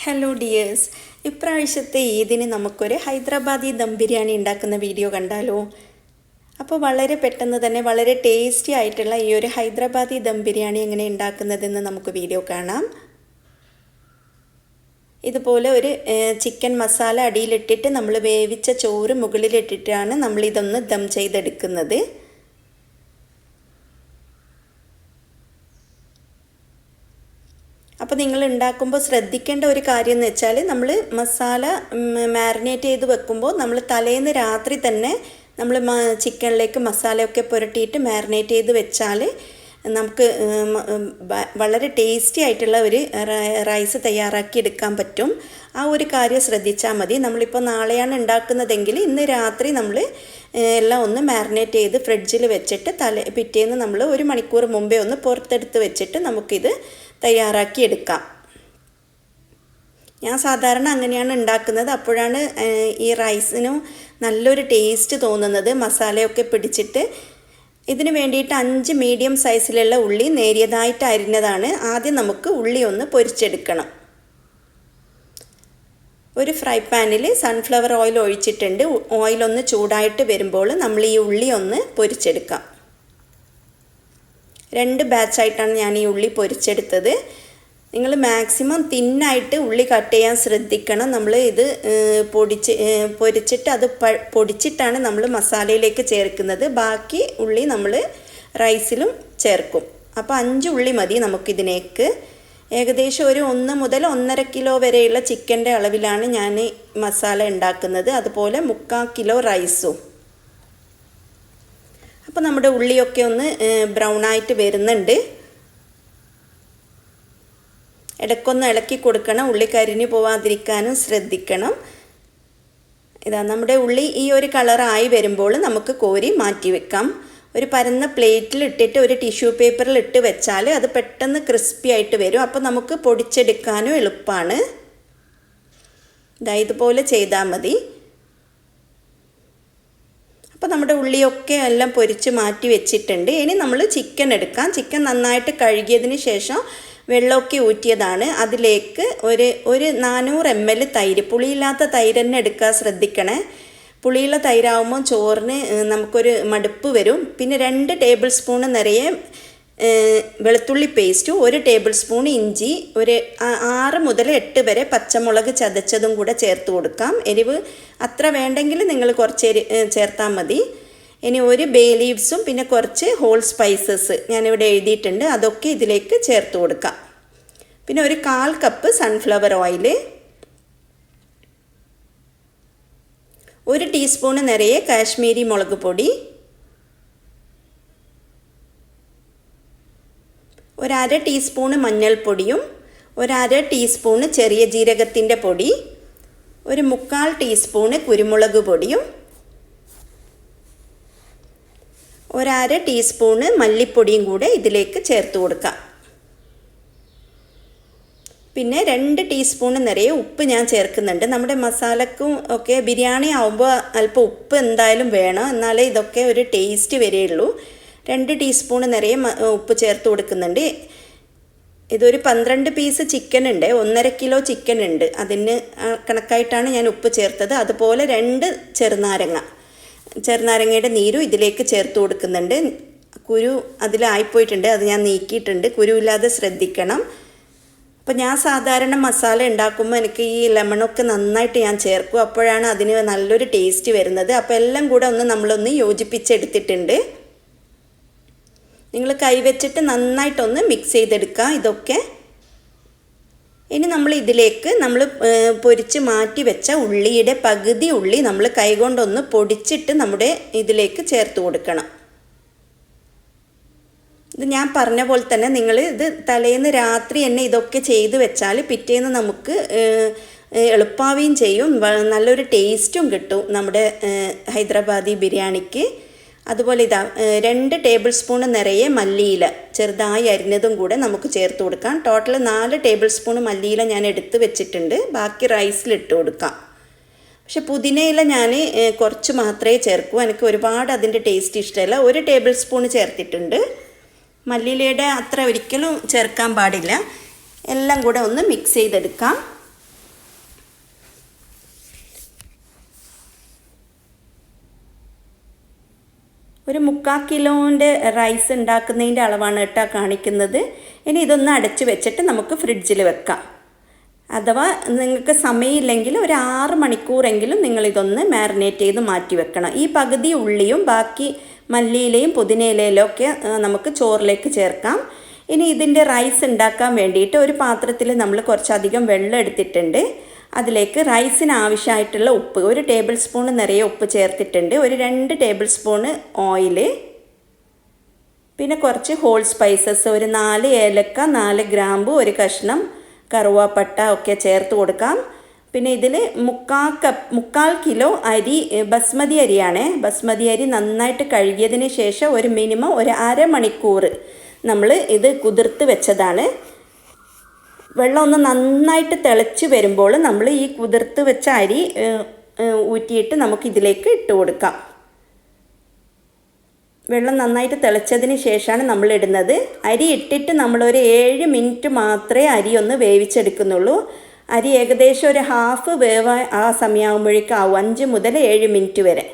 Hello dears, ഇപ്രാവശ്യത്തെ ഈദിന് നമുക്കൊരു ഹൈദരാബാദി ദം ബിരിയാണി ഉണ്ടാക്കുന്ന വീഡിയോ കണ്ടാലോ? അപ്പോൾ വളരെ പെട്ടെന്ന് തന്നെ വളരെ ടേസ്റ്റി ആയിട്ടുള്ള ഈ ഒരു ഹൈദരാബാദി ദം ബിരിയാണി എങ്ങനെ ഉണ്ടാക്കുന്നതെന്ന് നമുക്ക് വീഡിയോ കാണാം. ഇതുപോലെ ഒരു ചിക്കൻ മസാല അടിയിലിട്ടിട്ട് നമ്മൾ വേവിച്ച ചോറ് മുകളിലിട്ടിട്ടാണ് നമ്മളിതൊന്ന് ദം ചെയ്തെടുക്കുന്നത്. അപ്പോൾ നിങ്ങൾ ഉണ്ടാക്കുമ്പോൾ ശ്രദ്ധിക്കേണ്ട ഒരു കാര്യം എന്ന് വെച്ചാൽ, നമ്മൾ മസാല മാരിനേറ്റ് ചെയ്ത് വെക്കുമ്പോൾ നമ്മൾ തലേന്ന് രാത്രി തന്നെ നമ്മൾ ചിക്കനിലേക്ക് മസാലയൊക്കെ പുരട്ടിയിട്ട് മാരിനേറ്റ് ചെയ്ത് വെച്ചാൽ നമുക്ക് വളരെ ടേസ്റ്റി ആയിട്ടുള്ള ഒരു റൈസ് തയ്യാറാക്കി എടുക്കാൻ പറ്റും. ആ ഒരു കാര്യം ശ്രദ്ധിച്ചാൽ മതി. നമ്മളിപ്പോൾ നാളെയാണ് ഉണ്ടാക്കുന്നതെങ്കിൽ ഇന്ന് രാത്രി നമ്മൾ എല്ലാം ഒന്ന് മാരിനേറ്റ് ചെയ്ത് ഫ്രിഡ്ജിൽ വെച്ചിട്ട് പിറ്റേന്ന് നമ്മൾ ഒരു മണിക്കൂർ മുമ്പേ ഒന്ന് പുറത്തെടുത്ത് വെച്ചിട്ട് നമുക്കിത് തയ്യാറാക്കി എടുക്കാം. ഞാൻ സാധാരണ അങ്ങനെയാണ് ഉണ്ടാക്കുന്നത്. അപ്പോഴാണ് ഈ റൈസിനും നല്ലൊരു ടേസ്റ്റ് തോന്നുന്നത്, മസാലയൊക്കെ പിടിച്ചിട്ട്. ഇതിന് വേണ്ടിയിട്ട് 5 മീഡിയം സൈസിലുള്ള ഉള്ളി നേരിയതായിട്ട് അരിഞ്ഞതാണ്. ആദ്യം നമുക്ക് ഉള്ളി ഒന്ന് പൊരിച്ചെടുക്കണം. ഒരു ഫ്രൈ പാനിൽ സൺഫ്ലവർ ഓയിൽ ഒഴിച്ചിട്ടുണ്ട്. ഓയിലൊന്ന് ചൂടായിട്ട് വരുമ്പോൾ നമ്മൾ ഈ ഉള്ളി ഒന്ന് പൊരിച്ചെടുക്കാം. 2 ബാച്ചായിട്ടാണ് ഞാൻ ഈ ഉള്ളി പൊരിച്ചെടുത്തത്. നിങ്ങൾ മാക്സിമം തിന്നായിട്ട് ഉള്ളി കട്ട് ചെയ്യാൻ ശ്രദ്ധിക്കണം. നമ്മൾ ഇത് പൊരിച്ചിട്ട് അത് പൊടിച്ചിട്ടാണ് നമ്മൾ മസാലയിലേക്ക് ചേർക്കുന്നത്. ബാക്കി ഉള്ളി നമ്മൾ റൈസിലും ചേർക്കും. അപ്പോൾ 5 ഉള്ളി മതി നമുക്കിതിനേക്ക്. ഏകദേശം ഒരു 1 മുതൽ 1.5 കിലോ വരെയുള്ള ചിക്കൻ്റെ അളവിലാണ് ഞാൻ മസാല ഉണ്ടാക്കുന്നത്. അതുപോലെ 3/4 കിലോ റൈസും. അപ്പോൾ നമ്മുടെ ഉള്ളിയൊക്കെ ഒന്ന് ബ്രൗൺ ആയിട്ട് വരുന്നുണ്ട്. ഇടയ്ക്കൊന്ന് ഇളക്കി കൊടുക്കണം, ഉള്ളി കരിഞ്ഞു പോവാതിരിക്കാനും ശ്രദ്ധിക്കണം. ഇതാ നമ്മുടെ ഉള്ളി ഈ ഒരു കളറായി വരുമ്പോൾ നമുക്ക് കോരി മാറ്റി വെക്കാം. ഒരു പരന്ന പ്ലേറ്റിൽ ഇട്ടിട്ട് ഒരു ടിഷ്യൂ പേപ്പറിൽ ഇട്ട് വെച്ചാൽ അത് പെട്ടെന്ന് ക്രിസ്പി ആയിട്ട് വരും. അപ്പോൾ നമുക്ക് പൊടിച്ചെടുക്കാനും എളുപ്പമാണ്. ഇതാ ഇതുപോലെ ചെയ്താൽ മതി. അപ്പോൾ നമ്മുടെ ഉള്ളിയൊക്കെ എല്ലാം പൊരിച്ച് മാറ്റി വെച്ചിട്ടുണ്ട്. ഇനി നമ്മൾ ചിക്കൻ എടുക്കാം. ചിക്കൻ നന്നായിട്ട് കഴുകിയതിന് ശേഷം വെള്ളമൊക്കെ ഊറ്റിയതാണ്. അതിലേക്ക് ഒരു 400 ml തൈര്, പുളിയില്ലാത്ത തൈര് തന്നെ എടുക്കാൻ ശ്രദ്ധിക്കണേ. പുളിയുള്ള തൈരാകുമ്പോൾ ചോറിന് നമുക്കൊരു മടുപ്പ് വരും. പിന്നെ 2 ടേബിൾ സ്പൂൺ നിറയെ വെളുത്തുള്ളി പേസ്റ്റ്, 1 ടേബിൾ സ്പൂൺ ഇഞ്ചി, ഒരു 6 മുതൽ 8 വരെ പച്ചമുളക് ചതച്ചതും കൂടെ ചേർത്ത് കൊടുക്കാം. എരിവ് അത്ര വേണ്ടെങ്കിൽ നിങ്ങൾ കുറച്ച് ചേർത്താൽ മതി. ഇനി 1 ബേ ലീവ്സും പിന്നെ കുറച്ച് ഹോൾ സ്പൈസസ് ഞാനിവിടെ എഴുതിയിട്ടുണ്ട്, അതൊക്കെ ഇതിലേക്ക് ചേർത്ത് കൊടുക്കാം. പിന്നെ ഒരു 1/4 കപ്പ് സൺഫ്ലവർ ഓയിൽ, 1 ടീസ്പൂൺ നിറയെ കാശ്മീരി മുളക് പൊടി, 1/2 ടീസ്പൂൺ മഞ്ഞൾപ്പൊടിയും, 1/2 ടീസ്പൂൺ ചെറിയ ജീരകത്തിൻ്റെ പൊടി, 1/4 ടീസ്പൂൺ കുരുമുളക് പൊടിയും, 1/2 ടീസ്പൂൺ മല്ലിപ്പൊടിയും കൂടെ ഇതിലേക്ക് ചേർത്ത് കൊടുക്കാം. പിന്നെ 2 ടീസ്പൂൺ നിറയെ ഉപ്പ് ഞാൻ ചേർക്കുന്നുണ്ട്. നമ്മുടെ മസാലക്കും ഒക്കെ ബിരിയാണി ആവുമ്പോൾ അല്പം ഉപ്പ് എന്തായാലും വേണം, എന്നാലേ ഇതൊക്കെ ഒരു ടേസ്റ്റ് വരികയുള്ളൂ. 2 ടീസ്പൂൺ നിറയെ ഉപ്പ് ചേർത്ത് കൊടുക്കുന്നുണ്ട്. ഇതൊരു 12 പീസ് ചിക്കൻ ഉണ്ട്, 1.5 കിലോ ചിക്കൻ ഉണ്ട്. അതിന് കണക്കായിട്ടാണ് ഞാൻ ഉപ്പ് ചേർത്തത്. അതുപോലെ 2 ചെറുനാരങ്ങയുടെ നീരും ഇതിലേക്ക് ചേർത്ത് കൊടുക്കുന്നുണ്ട്. കുരു അതിലായിപ്പോയിട്ടുണ്ട്, അത് ഞാൻ നീക്കിയിട്ടുണ്ട്. കുരുവില്ലാതെ ശ്രദ്ധിക്കണം. അപ്പോൾ ഞാൻ സാധാരണ മസാല ഉണ്ടാക്കുമ്പോൾ എനിക്ക് ഈ ലെമണൊക്കെ നന്നായിട്ട് ഞാൻ ചേർക്കും. അപ്പോഴാണ് അതിന് നല്ലൊരു ടേസ്റ്റ് വരുന്നത്. അപ്പോൾ എല്ലാം കൂടെ നമ്മളൊന്ന് യോജിപ്പിച്ചെടുത്തിട്ടുണ്ട്. നിങ്ങൾ കൈവച്ചിട്ട് നന്നായിട്ടൊന്ന് മിക്സ് ചെയ്തെടുക്കുക ഇതൊക്കെ. ഇനി നമ്മൾ ഇതിലേക്ക് നമ്മൾ പൊരിച്ച് മാറ്റി വെച്ച ഉള്ളിയുടെ പകുതി ഉള്ളി നമ്മൾ കൈകൊണ്ടൊന്ന് പൊടിച്ചിട്ട് നമ്മുടെ ഇതിലേക്ക് ചേർത്ത് കൊടുക്കണം. ഇത് ഞാൻ പറഞ്ഞ പോലെ തന്നെ നിങ്ങൾ ഇത് തലേന്ന് രാത്രി തന്നെ ഇതൊക്കെ ചെയ്ത് വെച്ചാൽ പിറ്റേന്ന് നമുക്ക് എളുപ്പമാവുകയും ചെയ്യും, നല്ലൊരു ടേസ്റ്റും കിട്ടും നമ്മുടെ ഹൈദരാബാദി ബിരിയാണിക്ക്. അതുപോലെ ഇതാ 2 ടേബിൾ സ്പൂൺ നിറയെ മല്ലിയില ചെറുതായി അരിഞ്ഞതും കൂടെ നമുക്ക് ചേർത്ത് കൊടുക്കാം. ടോട്ടൽ 4 ടേബിൾ സ്പൂൺ മല്ലിയില ഞാൻ എടുത്ത് വെച്ചിട്ടുണ്ട്. ബാക്കി റൈസിലിട്ട് കൊടുക്കാം. പക്ഷെ പുതിനയില ഞാൻ കുറച്ച് മാത്രമേ ചേർക്കൂ, എനിക്ക് ഒരുപാട് അതിൻ്റെ ടേസ്റ്റ് ഇഷ്ടമല്ല. 1 ടേബിൾ സ്പൂൺ ചേർത്തിട്ടുണ്ട്. മല്ലിയിലയുടെ അത്ര ഒരിക്കലും ചേർക്കാൻ പാടില്ല. എല്ലാം കൂടെ ഒന്ന് മിക്സ് ചെയ്തെടുക്കാം. ഒരു 3/4 കിലോൻ്റെ റൈസ് ഉണ്ടാക്കുന്നതിൻ്റെ അളവാണ് കേട്ടോ കാണിക്കുന്നത്. ഇനി ഇതൊന്ന് അടച്ചു വെച്ചിട്ട് നമുക്ക് ഫ്രിഡ്ജിൽ വെക്കാം. അഥവാ നിങ്ങൾക്ക് സമയമില്ലെങ്കിൽ ഒരു 6 മണിക്കൂറെങ്കിലും നിങ്ങളിതൊന്ന് മാരിനേറ്റ് ചെയ്ത് മാറ്റി വെക്കണം. ഈ പകുതി ഉള്ളിയും ബാക്കി മല്ലിയിലയും പുതിനയിലയിലും ഒക്കെ നമുക്ക് ചോറിലേക്ക് ചേർക്കാം. ഇനി ഇതിൻ്റെ റൈസ് ഉണ്ടാക്കാൻ വേണ്ടിയിട്ട് ഒരു പാത്രത്തിൽ നമ്മൾ കുറച്ചധികം വെള്ളം എടുത്തിട്ടുണ്ട്. അതിലേക്ക് റൈസിന് ആവശ്യമായിട്ടുള്ള ഉപ്പ്, 1 ടേബിൾ സ്പൂൺ നിറയെ ഉപ്പ് ചേർത്തിട്ടുണ്ട്. ഒരു 2 ടേബിൾ സ്പൂണ് ഓയിൽ, പിന്നെ കുറച്ച് ഹോൾ സ്പൈസസ്, ഒരു 4 ഏലക്ക, 4 ഗ്രാമ്പു, ഒരു കഷ്ണം കറുവാപ്പട്ട ഒക്കെ ചേർത്ത് കൊടുക്കാം. പിന്നെ ഇതിൽ 3/4 കിലോ അരി ബസ്മതി അരിയാണ്. ബസ്മതി അരി നന്നായിട്ട് കഴുകിയതിന് ശേഷം ഒരു മിനിമം ഒരു അരമണിക്കൂർ നമ്മൾ ഇത് കുതിർത്ത് വെച്ചതാണ്. വെള്ളം ഒന്ന് നന്നായിട്ട് തിളച്ച് വരുമ്പോൾ നമ്മൾ ഈ കുതിർത്ത് വെച്ച അരി ഊറ്റിയിട്ട് നമുക്കിതിലേക്ക് ഇട്ട് കൊടുക്കാം. വെള്ളം നന്നായിട്ട് തിളച്ചതിന് ശേഷമാണ് നമ്മൾ ഇടുന്നത്. അരി ഇട്ടിട്ട് നമ്മളൊരു 7 മിനിറ്റ് മാത്രമേ അരി ഒന്ന് വേവിച്ചെടുക്കുന്നുള്ളൂ. അരി ഏകദേശം ഒരു ഹാഫ് വേവ് ആ സമയമാകുമ്പോഴേക്കും ആവും, 5 മുതൽ 7 മിനിറ്റ് വരെ.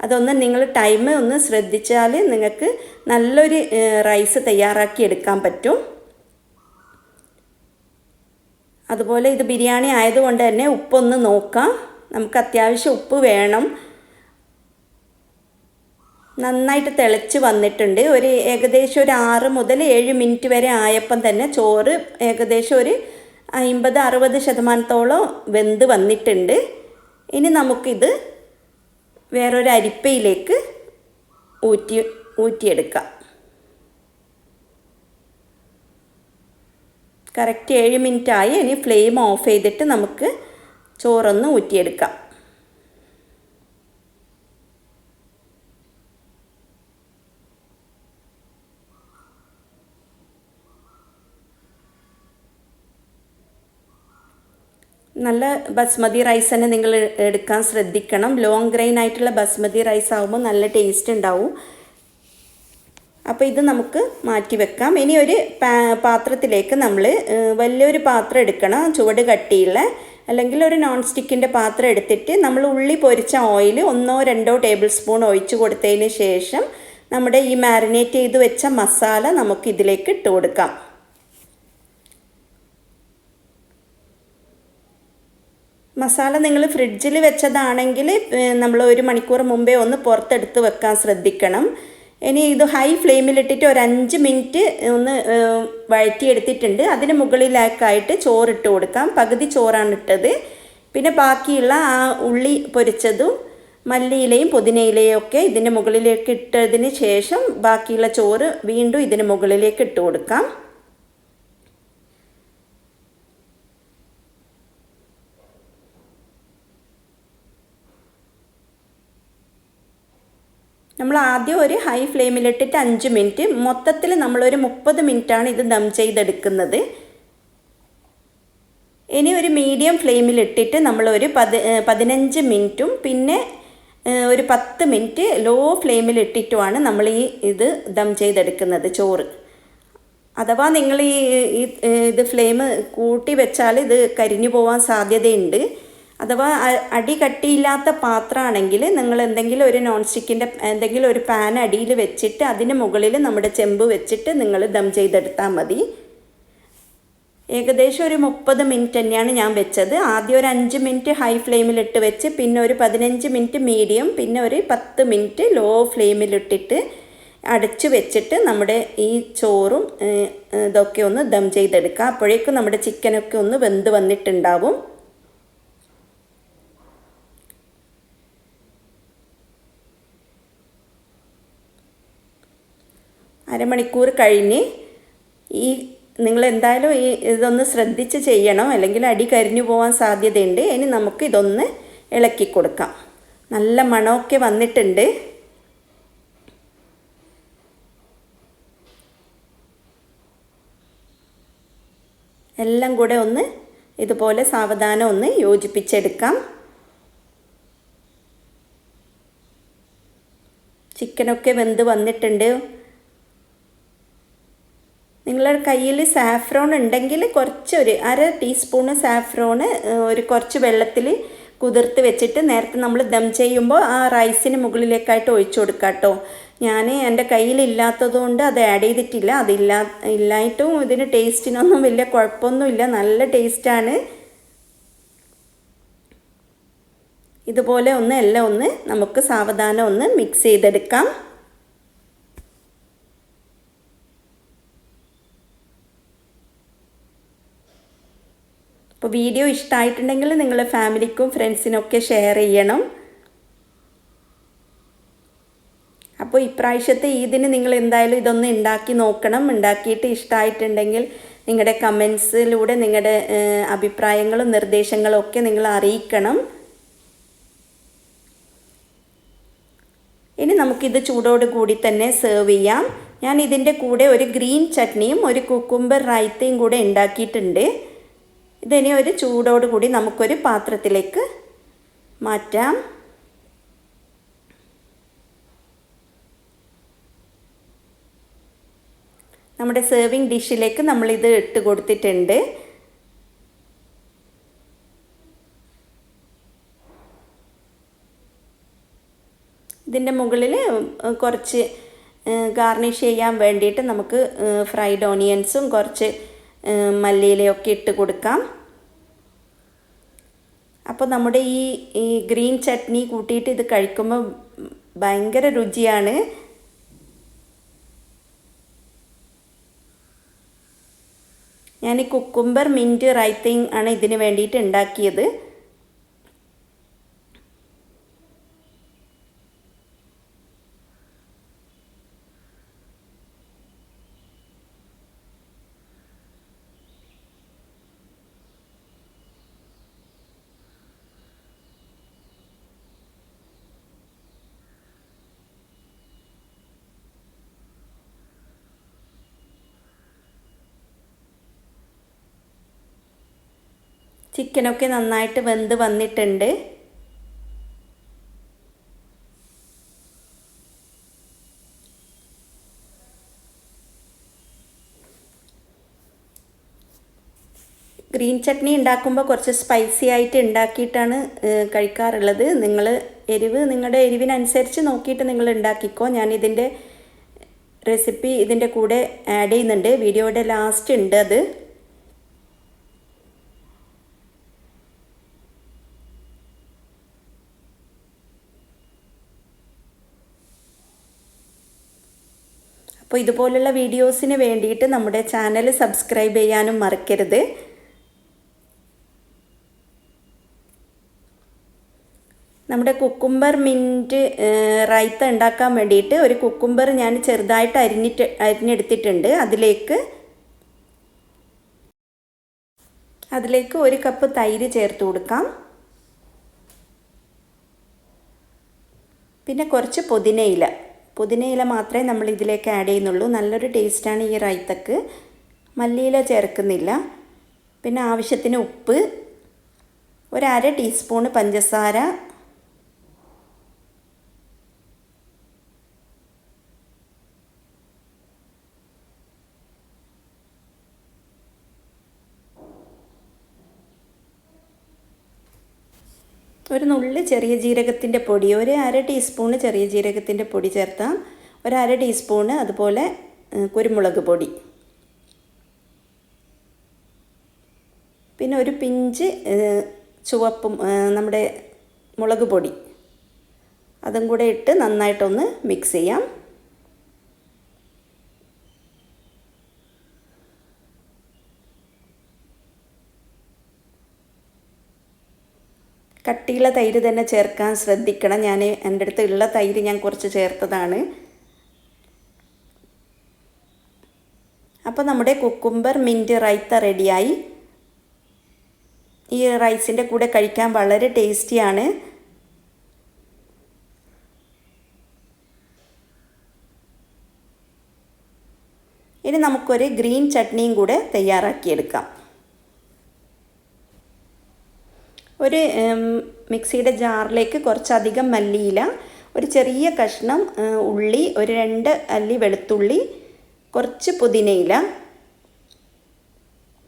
അതൊന്ന് നിങ്ങൾ ടൈം ഒന്ന് ശ്രദ്ധിച്ചാൽ നിങ്ങൾക്ക് നല്ലൊരു റൈസ് തയ്യാറാക്കി എടുക്കാൻ പറ്റും. അതുപോലെ ഇത് ബിരിയാണി ആയതുകൊണ്ട് തന്നെ ഉപ്പൊന്ന് നോക്കാം. നമുക്ക് അത്യാവശ്യം ഉപ്പ് വേണം. നന്നായിട്ട് തിളച്ച് വന്നിട്ടുണ്ട്. ഏകദേശം ഒരു 6 മുതൽ 7 മിനിറ്റ് വരെ ആയപ്പം തന്നെ ചോറ് ഏകദേശം ഒരു 50-60% വെന്ത് വന്നിട്ടുണ്ട്. ഇനി നമുക്കിത് വേറൊരു അരിപ്പയിലേക്ക് ഊറ്റിയെടുക്കാം. കറക്റ്റ് 7 മിനിറ്റായി. ഇനി ഫ്ലെയിം ഓഫ് ചെയ്തിട്ട് നമുക്ക് ചോറൊന്ന് ഊറ്റിയെടുക്കാം. നല്ല ബസ്മതി റൈസ് തന്നെ നിങ്ങൾ എടുക്കാൻ ശ്രദ്ധിക്കണം. ലോങ് ഗ്രെയിൻ ആയിട്ടുള്ള ബസ്മതി റൈസ് ആകുമ്പോൾ നല്ല ടേസ്റ്റ് ഉണ്ടാവും. അപ്പോൾ ഇത് നമുക്ക് മാറ്റി വെക്കാം. ഇനി ഒരു പാത്രത്തിലേക്ക് നമ്മൾ വലിയൊരു പാത്രം എടുക്കണം, ചുവട് കട്ടിയുള്ള, അല്ലെങ്കിൽ ഒരു നോൺ സ്റ്റിക്കിൻ്റെ പാത്രം എടുത്തിട്ട് നമ്മൾ ഉള്ളി പൊരിച്ച ഓയിൽ 1-2 ടേബിൾ സ്പൂൺ ഒഴിച്ച് കൊടുത്തതിന് ശേഷം നമ്മുടെ ഈ മാരിനേറ്റ് ചെയ്ത് വെച്ച മസാല നമുക്ക് ഇതിലേക്ക് ഇട്ട് കൊടുക്കാം. മസാല നിങ്ങൾ ഫ്രിഡ്ജിൽ വെച്ചതാണെങ്കിൽ നമ്മൾ 1 മണിക്കൂർ മുമ്പേ ഒന്ന് പുറത്തെടുത്ത് വെക്കാൻ ശ്രദ്ധിക്കണം. ഇനി ഇത് ഹൈ ഫ്ലെയിമിലിട്ടിട്ട് ഒരു 5 മിനിറ്റ് ഒന്ന് വഴറ്റിയെടുത്തിട്ടുണ്ട്. അതിന് മുകളിലേക്കായിട്ട് ചോറിട്ട് കൊടുക്കാം. പകുതി ചോറാണ് ഇട്ടത്. പിന്നെ ബാക്കിയുള്ള ആ ഉള്ളി പൊരിച്ചതും മല്ലിയിലയും പുതിനയിലയും ഒക്കെ ഇതിൻ്റെ മുകളിലേക്ക് ഇട്ടതിന് ശേഷം ബാക്കിയുള്ള ചോറ് വീണ്ടും ഇതിന് മുകളിലേക്ക് ഇട്ട് കൊടുക്കാം. നമ്മൾ ആദ്യം ഒരു ഹൈ ഫ്ലെയിമിലിട്ടിട്ട് 5 മിനിറ്റ്, മൊത്തത്തിൽ നമ്മളൊരു 30 മിനിറ്റാണ് ഇത് ദം ചെയ്തെടുക്കുന്നത്. ഇനി ഒരു മീഡിയം ഫ്ലെയിമിലിട്ടിട്ട് നമ്മളൊരു 15 മിനിറ്റും പിന്നെ ഒരു 10 മിനിറ്റ് ലോ ഫ്ലെയിമിലിട്ടിട്ടുമാണ് നമ്മൾ ഇത് ദം ചെയ്തെടുക്കുന്നത് ചോറ്. അഥവാ നിങ്ങൾ ഇത് ഫ്ലെയിം കൂട്ടി വെച്ചാൽ ഇത് കരിഞ്ഞു പോകാൻ സാധ്യതയുണ്ട്. അഥവാ അടി കട്ടിയില്ലാത്ത പാത്രമാണെങ്കിൽ നിങ്ങൾ എന്തെങ്കിലും ഒരു നോൺ സ്റ്റിക്കിൻ്റെ എന്തെങ്കിലും ഒരു പാൻ അടിയിൽ വെച്ചിട്ട് അതിന് മുകളിൽ നമ്മുടെ ചെമ്പ് വെച്ചിട്ട് നിങ്ങൾ ദം ചെയ്തെടുത്താൽ മതി. ഏകദേശം ഒരു 30 മിനിറ്റ് തന്നെയാണ് ഞാൻ വെച്ചത്. ആദ്യം ഒരു 5 മിനിറ്റ് ഹൈ ഫ്ലെയിമിലിട്ട് വെച്ച് പിന്നെ ഒരു 15 മിനിറ്റ് മീഡിയം പിന്നെ ഒരു 10 മിനിറ്റ് ലോ ഫ്ലെയിമിലിട്ടിട്ട് അടച്ചു വെച്ചിട്ട് നമ്മുടെ ഈ ചോറും ഇതൊക്കെ ഒന്ന് ദം ചെയ്തെടുക്കുക. അപ്പോഴേക്കും നമ്മുടെ ചിക്കനൊക്കെ ഒന്ന് വെന്ത് വന്നിട്ടുണ്ടാവും. അരമണിക്കൂർ കഴിഞ്ഞ് നിങ്ങൾ എന്തായാലും ഇതൊന്ന് ശ്രദ്ധിച്ച് ചെയ്യണം, അല്ലെങ്കിൽ അടി കരിഞ്ഞു പോകാൻ സാധ്യതയുണ്ട്. ഇനി നമുക്ക് ഇതൊന്ന് ഇളക്കി കൊടുക്കാം. നല്ല മണമൊക്കെ വന്നിട്ടുണ്ട്. എല്ലാം കൂടെ ഒന്ന് ഇതുപോലെ സാവധാനം ഒന്ന് യോജിപ്പിച്ചെടുക്കാം. ചിക്കനൊക്കെ വെന്ത് വന്നിട്ടുണ്ട്. നിങ്ങളുടെ കയ്യിൽ സാഫ്രോൺ ഉണ്ടെങ്കിൽ കുറച്ചൊരു 1/2 ടീസ്പൂണ് സാഫ്രോണ് കുറച്ച് വെള്ളത്തിൽ കുതിർത്ത് വെച്ചിട്ട് നേരത്തെ നമ്മൾ ദം ചെയ്യുമ്പോൾ ആ റൈസിന് മുകളിലേക്കായിട്ട് ഒഴിച്ചു കൊടുക്കാം കേട്ടോ. ഞാൻ എൻ്റെ കയ്യിലില്ലാത്തത് കൊണ്ട് അത് ആഡ് ചെയ്തിട്ടില്ല. ഇല്ലായിട്ടും ഇതിന് ടേസ്റ്റിനൊന്നും വലിയ കുഴപ്പമൊന്നുമില്ല, നല്ല ടേസ്റ്റാണ്. ഇതുപോലെ എല്ലാം നമുക്ക് സാവധാനം മിക്സ് ചെയ്തെടുക്കാം. അപ്പോൾ വീഡിയോ ഇഷ്ടമായിട്ടുണ്ടെങ്കിൽ നിങ്ങളുടെ ഫാമിലിക്കും ഫ്രണ്ട്സിനൊക്കെ ഷെയർ ചെയ്യണം. അപ്പോൾ ഇപ്രാവശ്യത്തെ ഈദിന് നിങ്ങൾ എന്തായാലും ഇതൊന്ന് ഉണ്ടാക്കി നോക്കണം. ഉണ്ടാക്കിയിട്ട് ഇഷ്ടമായിട്ടുണ്ടെങ്കിൽ നിങ്ങളുടെ കമൻസിലൂടെ നിങ്ങളുടെ അഭിപ്രായങ്ങളും നിർദ്ദേശങ്ങളും ഒക്കെ നിങ്ങൾ അറിയിക്കണം. ഇനി നമുക്കിത് ചൂടോട് കൂടി തന്നെ സെർവ് ചെയ്യാം. ഞാൻ ഇതിൻ്റെ കൂടെ ഒരു ഗ്രീൻ ചട്നിയും ഒരു കുക്കുംബർ റൈത്തയും കൂടെ ഉണ്ടാക്കിയിട്ടുണ്ട്. ഇതിനി ഒരു ചൂടോട് കൂടി നമുക്കൊരു പാത്രത്തിലേക്ക് മാറ്റാം. നമ്മുടെ സെർവിങ് ഡിഷിലേക്ക് നമ്മളിത് ഇട്ട് കൊടുത്തിട്ടുണ്ട്. ഇതിൻ്റെ മുകളിൽ കുറച്ച് ഗാർണിഷ് ചെയ്യാൻ വേണ്ടിയിട്ട് നമുക്ക് ഫ്രൈഡ് ഓണിയൻസും കുറച്ച് മല്ലിയിലയൊക്കെ ഇട്ട് കൊടുക്കാം. അപ്പോൾ നമ്മുടെ ഈ ഗ്രീൻ ചട്നി കൂട്ടിയിട്ട് ഇത് കഴിക്കുമ്പോൾ ഭയങ്കര രുചിയാണ്. ഞാൻ ഈ കുക്കുംബർ മിൻറ്റ് റൈത്തയും ആണ് ഇതിന് വേണ്ടിയിട്ട് ഉണ്ടാക്കിയത്. ചിക്കനൊക്കെ നന്നായിട്ട് വെന്ത് വന്നിട്ടുണ്ട്. ഗ്രീൻ ചട്നി ഉണ്ടാക്കുമ്പോൾ കുറച്ച് സ്പൈസി ആയിട്ട് ഉണ്ടാക്കിയിട്ടാണ് കഴിക്കാറുള്ളത്. നിങ്ങളുടെ എരിവിനനുസരിച്ച് നോക്കിയിട്ട് നിങ്ങൾ ഉണ്ടാക്കിക്കോ. ഞാനിതിൻ്റെ റെസിപ്പി ഇതിൻ്റെ കൂടെ ആഡ് ചെയ്യുന്നുണ്ട്. വീഡിയോയുടെ ലാസ്റ്റ് ഉണ്ട് അത്. അപ്പോൾ ഇതുപോലുള്ള വീഡിയോസിന് വേണ്ടിയിട്ട് നമ്മുടെ ചാനൽ സബ്സ്ക്രൈബ് ചെയ്യാനും മറക്കരുത്. നമ്മുടെ കുക്കുംബർ മിൻറ്റ് റൈത്ത ഉണ്ടാക്കാൻ വേണ്ടിയിട്ട് ഒരു കുക്കുംബർ ഞാൻ ചെറുതായിട്ട് അരിഞ്ഞെടുത്തിട്ടുണ്ട്. അതിലേക്ക് 1 കപ്പ് തൈര് ചേർത്ത് കൊടുക്കാം. പിന്നെ കുറച്ച് പുതിനയില മാത്രമേ നമ്മൾ ഇതിലേക്ക് ആഡ് ചെയ്യുന്നുള്ളൂ. നല്ലൊരു ടേസ്റ്റാണ് ഈ റൈത്തക്ക്. മല്ലിയില ചേർക്കുന്നില്ല. പിന്നെ ആവശ്യത്തിന് ഉപ്പ്, 1/2 ടീസ്പൂൺ പഞ്ചസാര, ഒരു നുള്ളി ചെറിയ ജീരകത്തിൻ്റെ പൊടി, 1/2 ടീസ്പൂൺ ചെറിയ ജീരകത്തിൻ്റെ പൊടി ചേർത്താം. 1/2 ടീസ്പൂണ് അതുപോലെ കുരുമുളക് പൊടി, പിന്നെ ഒരു പിഞ്ച് ചുവപ്പും നമ്മുടെ മുളക് പൊടി, അതും കൂടെ ഇട്ട് നന്നായിട്ടൊന്ന് മിക്സ് ചെയ്യാം. കട്ടിയുള്ള തൈര് തന്നെ ചേർക്കാൻ ശ്രദ്ധിക്കണം. എൻ്റെ അടുത്ത് ഉള്ള തൈര് ഞാൻ കുറച്ച് ചേർത്തതാണ്. അപ്പോൾ നമ്മുടെ കുക്കുംബർ മിൻറ്റ് റൈത്ത റെഡിയായി. ഈ റൈസിൻ്റെ കൂടെ കഴിക്കാൻ വളരെ ടേസ്റ്റിയാണ്. ഇനി നമുക്കൊരു ഗ്രീൻ ചട്നിയും കൂടെ തയ്യാറാക്കിയെടുക്കാം. ഒരു മിക്സിയുടെ ജാറിലേക്ക് കുറച്ചധികം മല്ലിയില, ഒരു ചെറിയ കഷ്ണം ഉള്ളി, ഒരു 2 അല്ലി വെളുത്തുള്ളി, കുറച്ച് പുതിനയില,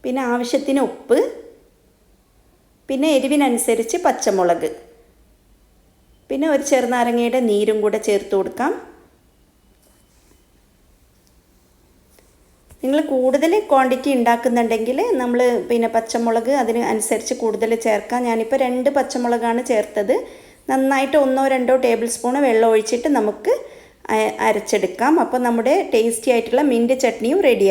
പിന്നെ ആവശ്യത്തിന് ഉപ്പ്, പിന്നെ എരിവിനനുസരിച്ച് പച്ചമുളക്, പിന്നെ ഒരു ചെറുനാരങ്ങയുടെ നീരും കൂടെ ചേർത്ത് കൊടുക്കാം. നിങ്ങൾ കൂടുതൽ ക്വാണ്ടിറ്റി ഉണ്ടാക്കുന്നുണ്ടെങ്കിൽ നമ്മൾ പിന്നെ പച്ചമുളക് അതിന് അനുസരിച്ച് കൂടുതൽ ചേർക്കാം. ഞാനിപ്പോൾ 2 പച്ചമുളകാണ് ചേർത്തത്. നന്നായിട്ട് 1-2 ടേബിൾ സ്പൂൺ വെള്ളം ഒഴിച്ചിട്ട് നമുക്ക് അരച്ചെടുക്കാം. അപ്പോൾ നമ്മുടെ ടേസ്റ്റി ആയിട്ടുള്ള മിൻറ്റ് ചട്നിയും റെഡിയായി.